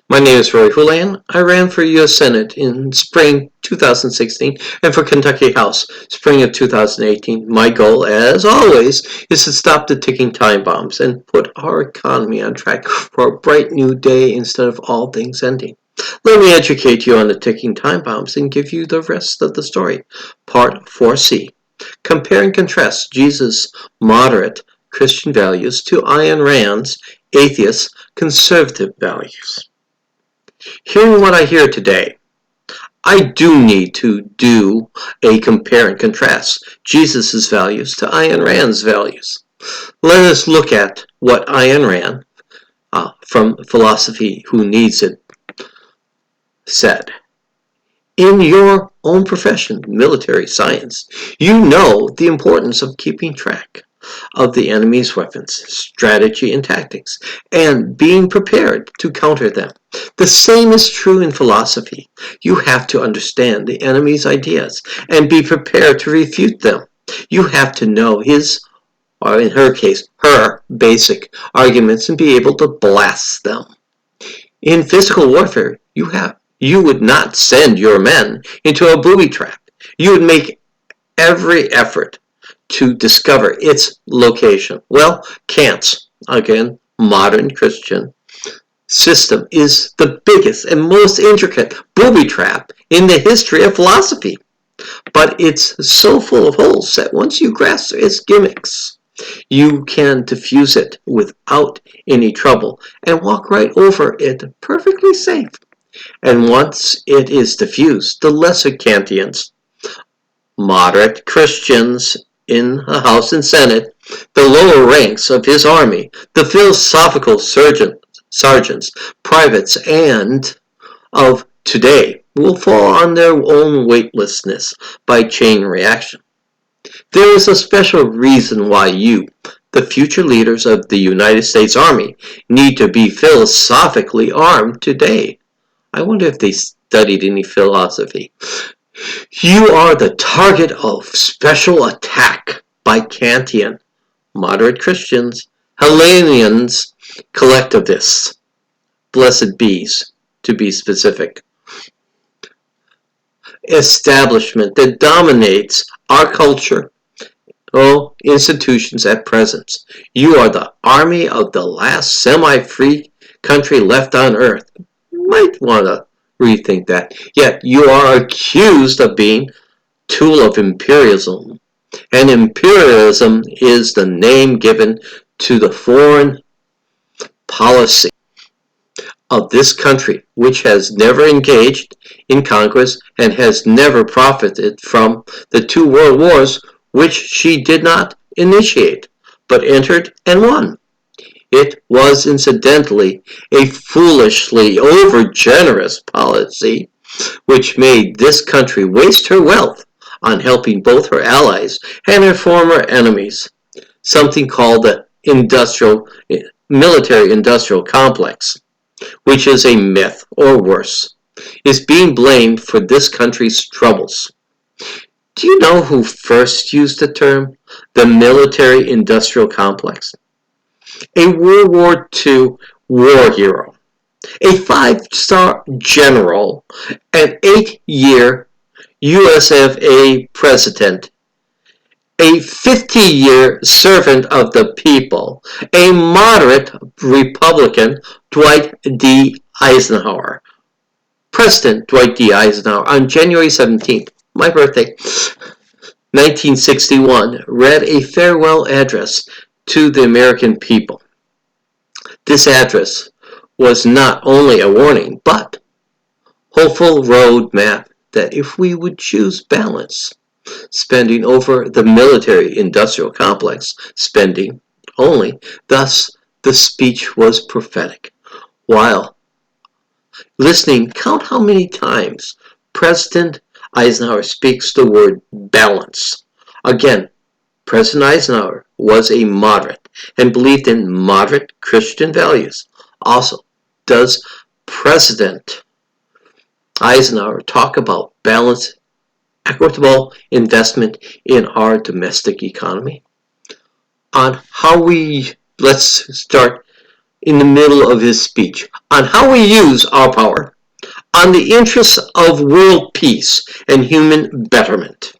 My name is Rory Houlihan. I ran for U.S. Senate in spring 2016 and for Kentucky House spring of 2018. My goal, as always, is to stop the ticking time bombs and put our economy on track for a bright new day instead of all things ending. Let me educate you on the ticking time bombs and give you the rest of the story. Part 4C. Compare and contrast Jesus' moderate Christian values to Ayn Rand's atheist conservative values. Hearing what I hear today, I do need to do a compare and contrast Jesus' values to Ayn Rand's values. Let us look at what Ayn Rand, from Philosophy Who Needs It, said. In your own profession, military science, you know the importance of keeping track of the enemy's weapons, strategy, and tactics, and being prepared to counter them. The same is true in philosophy. You have to understand the enemy's ideas and be prepared to refute them. You have to know his, or in her case, her basic arguments and be able to blast them. In physical warfare, you would not send your men into a booby trap. You would make every effort to discover its location. Well, Kant's, again, modern Christian system is the biggest and most intricate booby trap in the history of philosophy. But it's so full of holes that once you grasp its gimmicks, you can diffuse it without any trouble and walk right over it perfectly safe. And once it is diffused, the lesser Kantians, moderate Christians in the House and Senate, the lower ranks of his army, the philosophical sergeants, privates, and of today will fall on their own weightlessness by chain reaction. There is a special reason why you, the future leaders of the United States Army, need to be philosophically armed today. I wonder if they studied any philosophy. You are the target of special attack by Kantian, moderate Christians, Hellenians, collectivists, blessed bees, to be specific. Establishment that dominates our culture, institutions at present. You are the army of the last semi-free country left on earth. You might want to rethink that. Yet you are accused of being tool of imperialism. And imperialism is the name given to the foreign policy of this country, which has never engaged in Congress and has never profited from the 2 world wars, which she did not initiate, but entered and won. It was incidentally a foolishly overgenerous policy which made this country waste her wealth on helping both her allies and her former enemies, something called the military-industrial complex, which is a myth, or worse, is being blamed for this country's troubles. Do you know who first used the term, the military-industrial complex? A World War II war hero, a 5-star general, an 8-year USFA president, a 50-year servant of the people, a moderate Republican, Dwight D. Eisenhower. President Dwight D. Eisenhower, on January 17th, my birthday, 1961, read a farewell address to the American people. This address was not only a warning, but hopeful roadmap that if we would choose balance, spending over the military-industrial complex spending only, thus the speech was prophetic. While listening, count how many times President Eisenhower speaks the word balance. Again, President Eisenhower was a moderate and believed in moderate Christian values. Also, does President Eisenhower talk about balanced, equitable investment in our domestic economy? Let's start in the middle of his speech on how we use our power, on the interests of world peace and human betterment.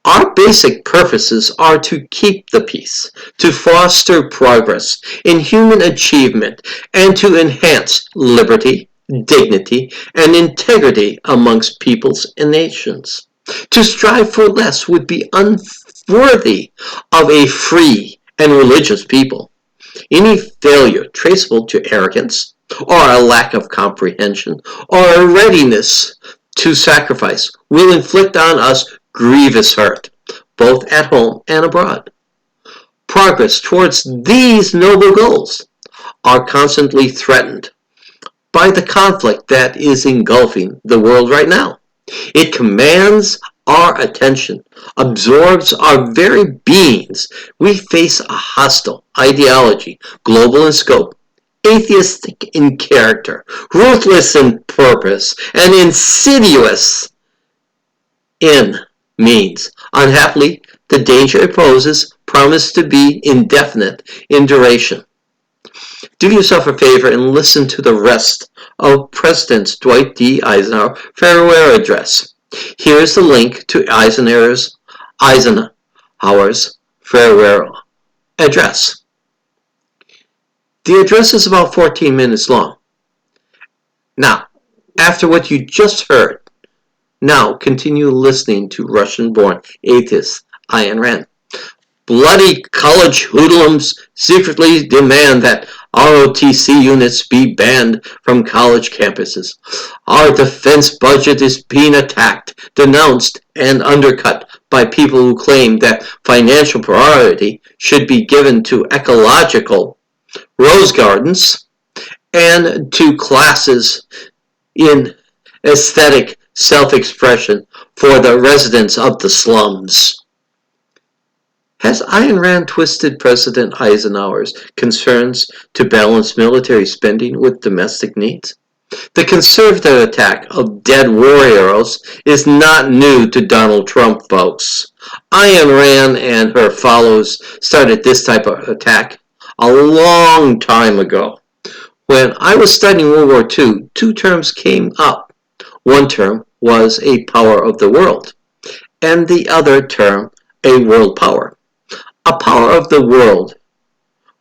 Our basic purposes are to keep the peace, to foster progress in human achievement, and to enhance liberty, dignity, and integrity amongst peoples and nations. To strive for less would be unworthy of a free and religious people. Any failure traceable to arrogance, or a lack of comprehension, or a readiness to sacrifice will inflict on us grievous hurt, both at home and abroad. Progress towards these noble goals are constantly threatened by the conflict that is engulfing the world right now. It commands our attention, absorbs our very beings. We face a hostile ideology, global in scope, atheistic in character, ruthless in purpose, and insidious in means. Unhappily, the danger it poses promises to be indefinite in duration. Do yourself a favor and listen to the rest of President Dwight D. Eisenhower's farewell address. Here is the link to Eisenhower's farewell address. The address is about 14 minutes long. Now, after what you just heard, now continue listening to Russian-born atheist Ayn Rand. Bloody college hoodlums secretly demand that ROTC units be banned from college campuses. Our defense budget is being attacked, denounced, and undercut by people who claim that financial priority should be given to ecological rose gardens and to classes in aesthetic self-expression for the residents of the slums. Has Ayn Rand twisted President Eisenhower's concerns to balance military spending with domestic needs? The conservative attack of dead war heroes is not new to Donald Trump, folks. Ayn Rand and her followers started this type of attack a long time ago. When I was studying World War II, two terms came up. One term was a power of the world, and the other term a world power. A power of the world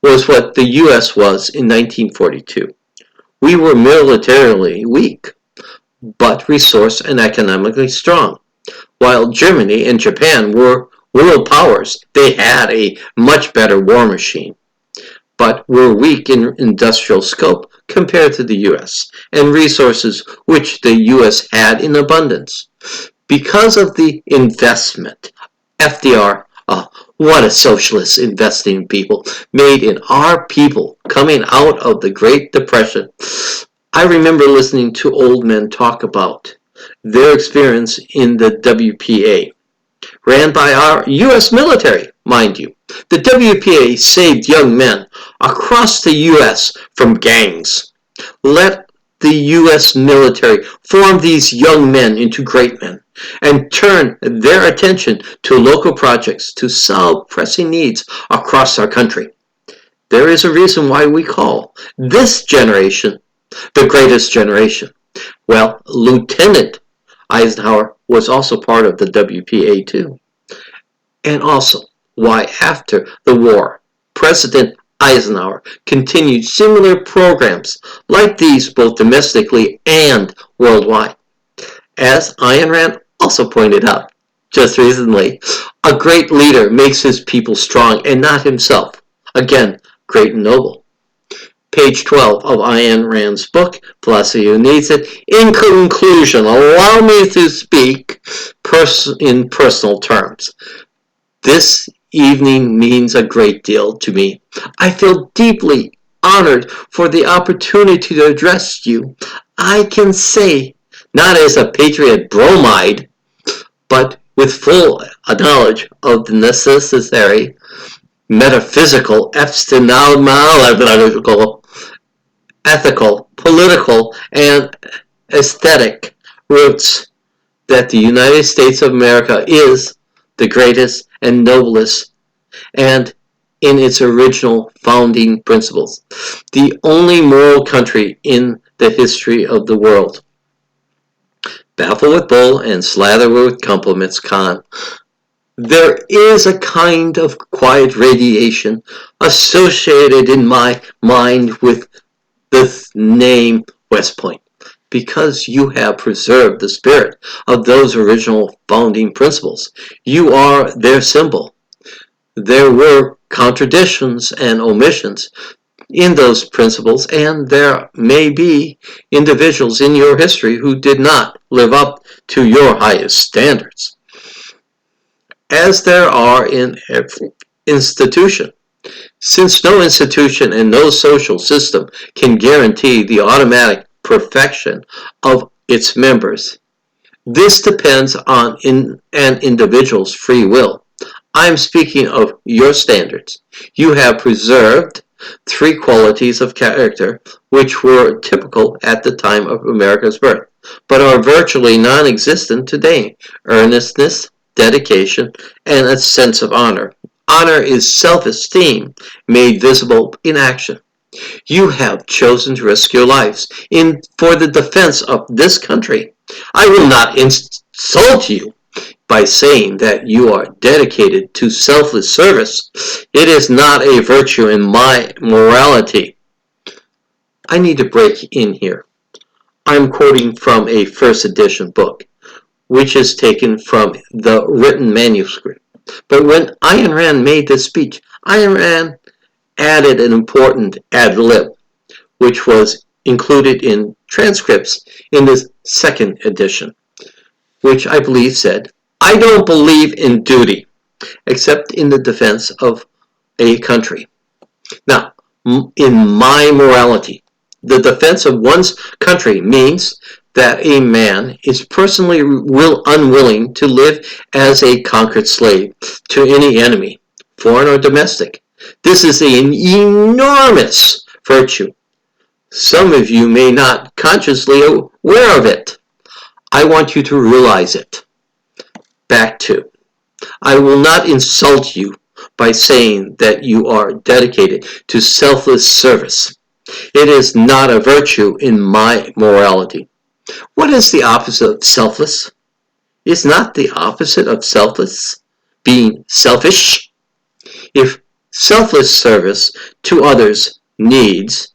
was what the U.S. was in 1942. We were militarily weak, but resource and economically strong. While Germany and Japan were world powers, they had a much better war machine, but were weak in industrial scope compared to the U.S. and resources which the U.S. had in abundance. Because of the investment, FDR, what a socialist investing people, made in our people coming out of the Great Depression. I remember listening to old men talk about their experience in the WPA, ran by our U.S. military, mind you. The WPA saved young men across the U.S. from gangs. Let the U.S. military form these young men into great men and turn their attention to local projects to solve pressing needs across our country. There is a reason why we call this generation the greatest generation. Well, Lieutenant Eisenhower was also part of the WPA too. And also why after the war, President Eisenhower continued similar programs like these both domestically and worldwide. As Ayn Rand also pointed out just recently, a great leader makes his people strong and not himself. Again, great and noble. Page 12 of Ayn Rand's book, Philosophy Who Needs It. In conclusion, allow me to speak in personal terms. This evening means a great deal to me. I feel deeply honored for the opportunity to address you. I can say, not as a patriot bromide, but with full knowledge of the necessary metaphysical, epistemological, ethical, political, and aesthetic roots that the United States of America is the greatest and noblest and in its original founding principles. The only moral country in the history of the world. Baffle with bull and slather with compliments, con. There is a kind of quiet radiation associated in my mind with the name West Point, because you have preserved the spirit of those original founding principles. You are their symbol. There were contradictions and omissions in those principles, and there may be individuals in your history who did not live up to your highest standards, as there are in every institution. Since no institution and no social system can guarantee the automatic perfection of its members, this depends on an individual's free will. I'm speaking of your standards. You have preserved three qualities of character which were typical at the time of America's birth, but are virtually non-existent today: earnestness, dedication, and a sense of honor. Honor is self-esteem made visible in action. You have chosen to risk your lives for the defense of this country. I will not insult you by saying that you are dedicated to selfless service. It is not a virtue in my morality. I need to break in here. I'm quoting from a first edition book, which is taken from the written manuscript. But when Ayn Rand made this speech, Ayn Rand added an important ad lib, which was included in transcripts in the second edition, which I believe said, "I don't believe in duty, except in the defense of a country. Now, in my morality, the defense of one's country means that a man is personally unwilling to live as a conquered slave to any enemy, foreign or domestic. This is an enormous virtue. Some of you may not consciously aware of it. I want you to realize it." Back to, I will not insult you by saying that you are dedicated to selfless service. It is not a virtue in my morality. What is the opposite of selfless? Is not the opposite of selfless being selfish? If selfless service to others' needs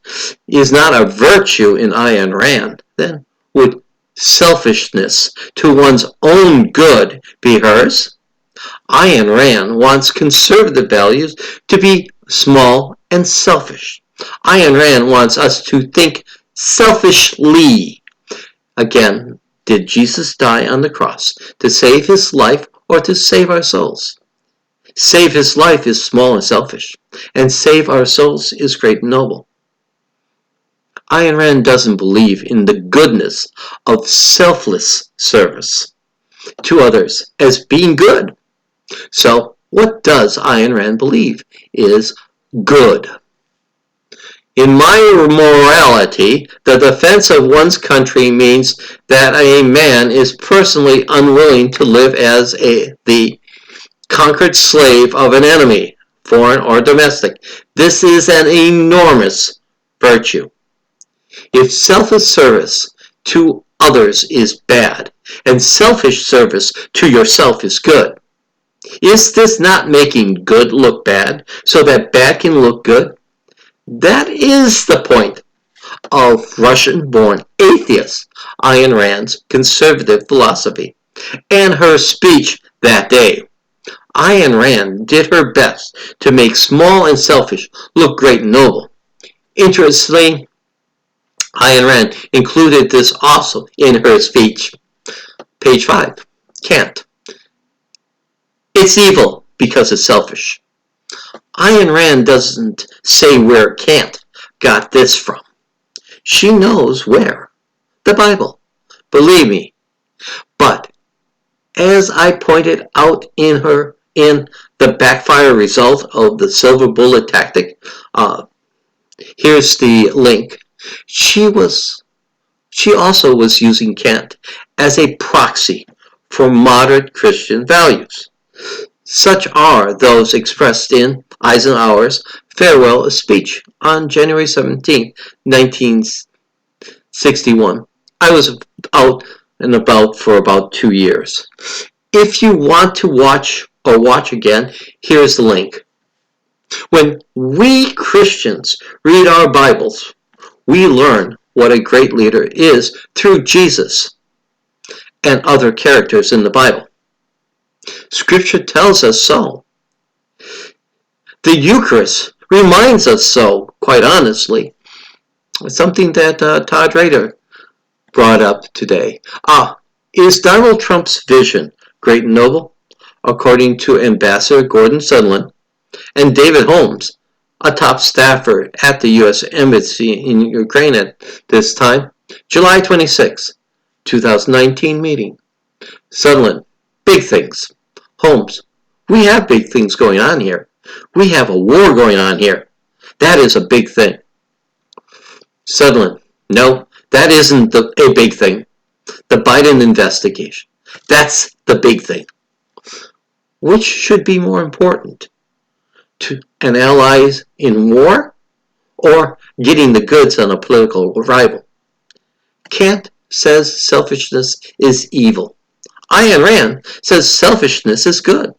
is not a virtue in Ayn Rand, then would selfishness to one's own good be hers? Ayn Rand wants conservative values to be small and selfish. Ayn Rand wants us to think selfishly. Again, did Jesus die on the cross to save his life or to save our souls? Save his life is small and selfish, and save our souls is great and noble. Ayn Rand doesn't believe in the goodness of selfless service to others as being good. So, what does Ayn Rand believe is good? In my morality, the defense of one's country means that a man is personally unwilling to live as the conquered slave of an enemy, foreign or domestic. This is an enormous virtue. If selfless service to others is bad, and selfish service to yourself is good, is this not making good look bad so that bad can look good? That is the point of Russian-born atheist Ayn Rand's conservative philosophy and her speech that day. Ayn Rand did her best to make small and selfish look great and noble. Interestingly, Ayn Rand included this also in her speech. Page 5. Can't. It's evil because it's selfish. Ayn Rand doesn't say where Kant got this from. She knows where. The Bible. Believe me. But as I pointed out in the backfire result of the silver bullet tactic, here's the link. She also was using Kant as a proxy for moderate Christian values. Such are those expressed in Eisenhower's farewell speech on January 17, 1961. I was out and about for about 2 years. If you want to watch again, here's the link. When we Christians read our Bibles, we learn what a great leader is through Jesus and other characters in the Bible. Scripture tells us so. The Eucharist reminds us so, quite honestly. It's something that Todd Rader brought up today. Is Donald Trump's vision great and noble? According to Ambassador Gordon Sondland and David Holmes, a top staffer at the U.S. Embassy in Ukraine at this time, July 26, 2019 meeting. Sondland, big things. Holmes, we have big things going on here. We have a war going on here. That is a big thing. Sondland, no, that isn't a big thing. The Biden investigation. That's the big thing. Which should be more important? To an ally in war or getting the goods on a political rival? Kant says selfishness is evil. Ayn Rand says selfishness is good.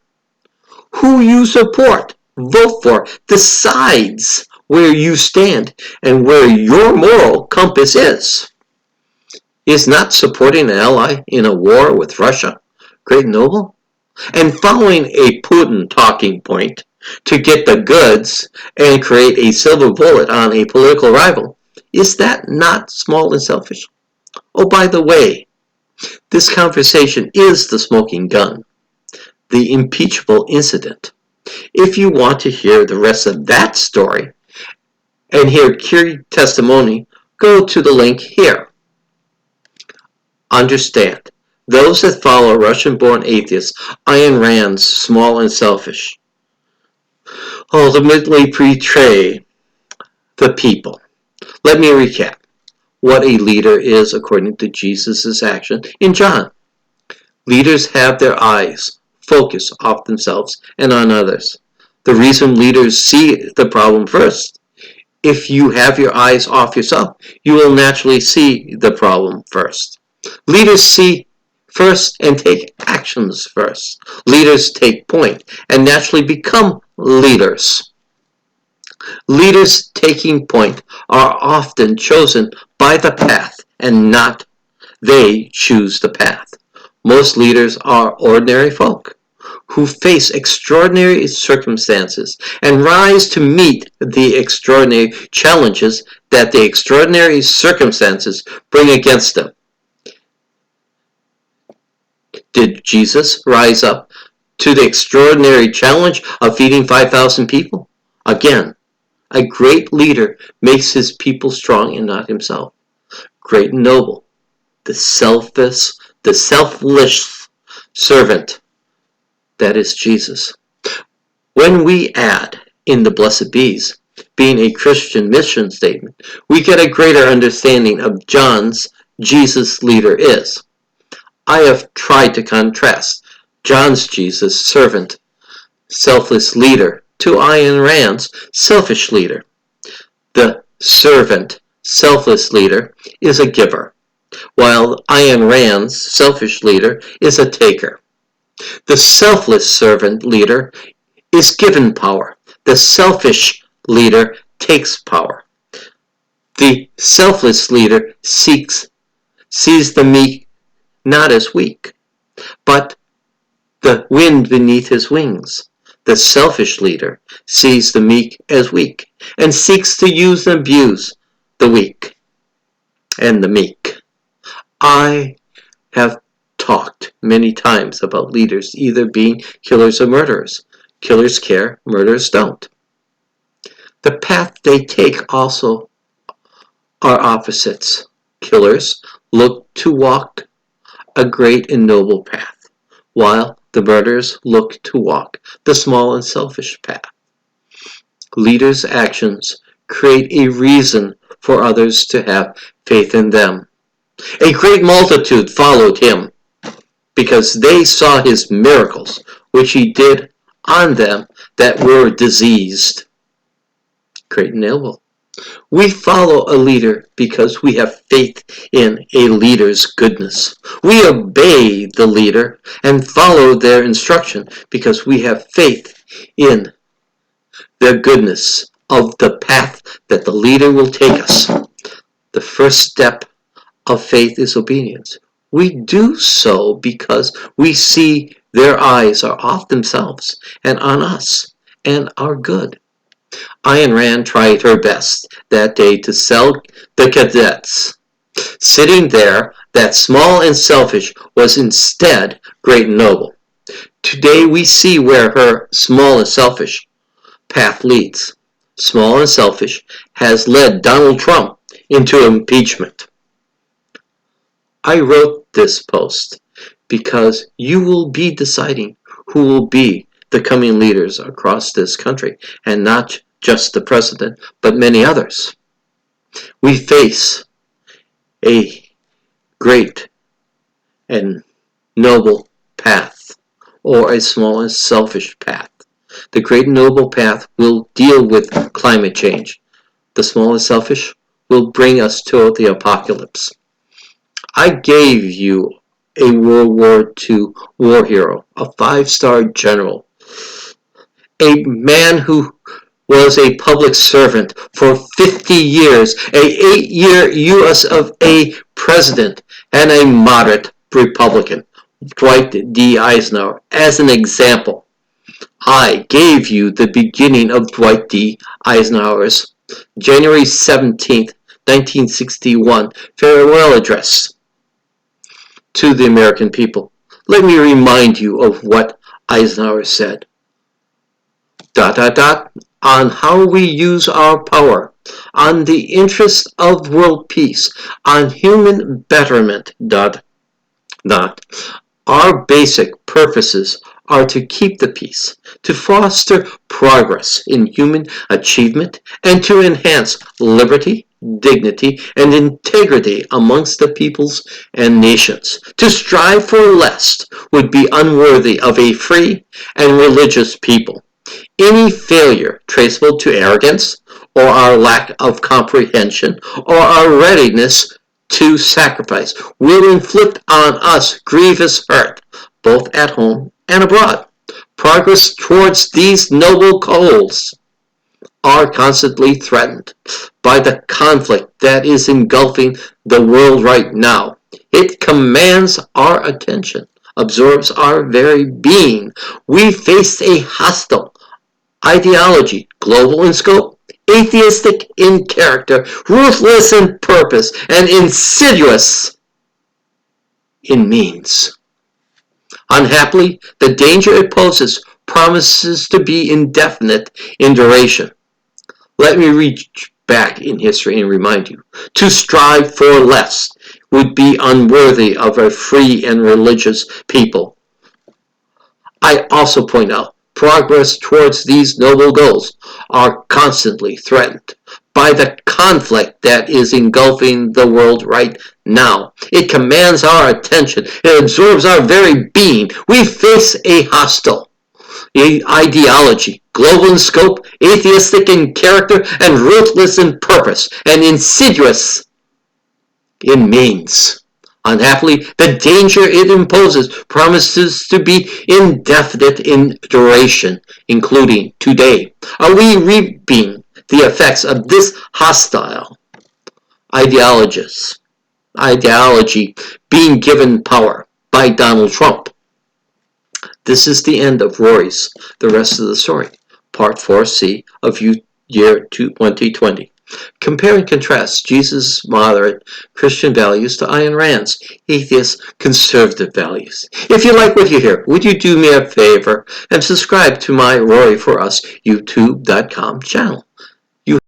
Who you support, vote for, decides where you stand and where your moral compass is. Is not supporting an ally in a war with Russia great and noble? And following a Putin talking point to get the goods and create a silver bullet on a political rival, is that not small and selfish? Oh, by the way, this conversation is the smoking gun, the impeachable incident. If you want to hear the rest of that story and hear Curie testimony, go to the link here. Understand, those that follow Russian-born atheist Ayn Rand's small and selfish ultimately betray the people. Let me recap what a leader is according to Jesus' action in John. Leaders have their eyes focused off themselves and on others. The reason leaders see the problem first. If you have your eyes off yourself, you will naturally see the problem first. Leaders see first and take actions first. Leaders take point and naturally become leaders. Leaders taking point are often chosen by the path and not they choose the path. Most leaders are ordinary folk who face extraordinary circumstances and rise to meet the extraordinary challenges that the extraordinary circumstances bring against them. Did Jesus rise up to the extraordinary challenge of feeding 5,000 people? Again, a great leader makes his people strong and not himself. Great and noble, the selfless servant, that is Jesus. When we add in the blessed bees, being a Christian mission statement, we get a greater understanding of John's Jesus leader is. I have tried to contrast John's Jesus servant, selfless leader to Ayn Rand's selfish leader. The servant, selfless leader is a giver, while Ayn Rand's selfish leader is a taker. The selfless servant leader is given power. The selfish leader takes power. The selfless leader sees the meek not as weak, but the wind beneath his wings. The selfish leader sees the meek as weak and seeks to use and abuse the weak and the meek. I have talked many times about leaders either being killers or murderers. Killers care, murderers don't. The path they take also are opposites. Killers look to walk a great and noble path, while the murderers look to walk the small and selfish path. Leaders' actions create a reason for others to have faith in them. A great multitude followed him because they saw his miracles, which he did on them that were diseased. Great and noble. We follow a leader because we have faith in a leader's goodness. We obey the leader and follow their instruction because we have faith in the goodness of the path that the leader will take us. The first step of faith is obedience. We do so because we see their eyes are off themselves and on us and are good. Ayn Rand tried her best that day to sell the cadets. Sitting there, that small and selfish was instead great and noble. Today we see where her small and selfish path leads. Small and selfish has led Donald Trump into impeachment. I wrote this post because you will be deciding who will be the coming leaders across this country, and not just the president, but many others. We face a great and noble path, or a small and selfish path. The great and noble path will deal with climate change. The small and selfish will bring us to the apocalypse. I gave you a World War II war hero, a 5-star general, a man who was a public servant for 50 years, a 8-year US of A president, and a moderate Republican, Dwight D. Eisenhower. As an example, I gave you the beginning of Dwight D. Eisenhower's January 17, 1961 farewell address to the American people. Let me remind you of what Eisenhower said. ... on how we use our power, on the interest of world peace, on human betterment. ... Our basic purposes are to keep the peace, to foster progress in human achievement, and to enhance liberty, dignity, and integrity amongst the peoples and nations. To strive for less would be unworthy of a free and religious people. Any failure traceable to arrogance, or our lack of comprehension, or our readiness to sacrifice will inflict on us grievous hurt, both at home and abroad. Progress towards these noble goals are constantly threatened by the conflict that is engulfing the world right now. It commands our attention, absorbs our very being. We face a hostile ideology, global in scope, atheistic in character, ruthless in purpose, and insidious in means. Unhappily, the danger it poses promises to be indefinite in duration. Let me reach back in history and remind you, to strive for less would be unworthy of a free and religious people. I also point out, progress towards these noble goals are constantly threatened by the conflict that is engulfing the world right now. It commands our attention. It absorbs our very being. We face a hostile ideology, global in scope, atheistic in character, and ruthless in purpose, and insidious in means. Unhappily, the danger it imposes promises to be indefinite in duration, including today. Are we reaping the effects of this hostile ideology being given power by Donald Trump? This is the end of Rory's The Rest of the Story, Part 4C of year 2020. Compare and contrast Jesus' moderate Christian values to Ayn Rand's atheist conservative values. If you like what you hear, would you do me a favor and subscribe to my Rory for Us YouTube.com channel?